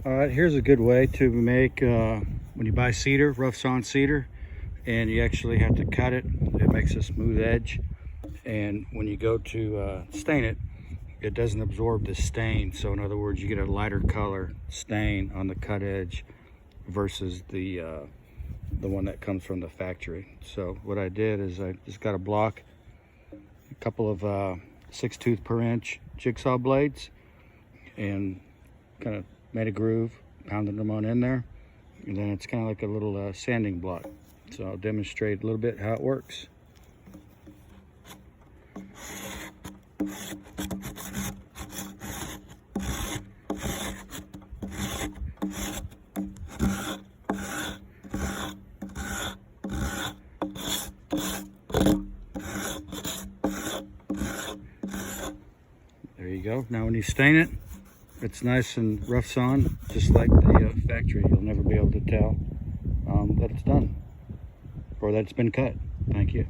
All right, here's a good way to make, when you buy cedar, rough sawn cedar, and you actually have to cut it, it makes a smooth edge. And when you go to stain it, it doesn't absorb the stain. So in other words, you get a lighter color stain on the cut edge versus the one that comes from the factory. So what I did is I just got a block, a couple of 6" per inch jigsaw blades, and kind of made a groove, pounded them on in there, and then it's kind of like a little sanding block. So I'll demonstrate a little bit how it works. There you go. Now when you stain it, it's nice and rough sawn, just like the factory. You'll never be able to tell that it's done or that it's been cut. Thank you.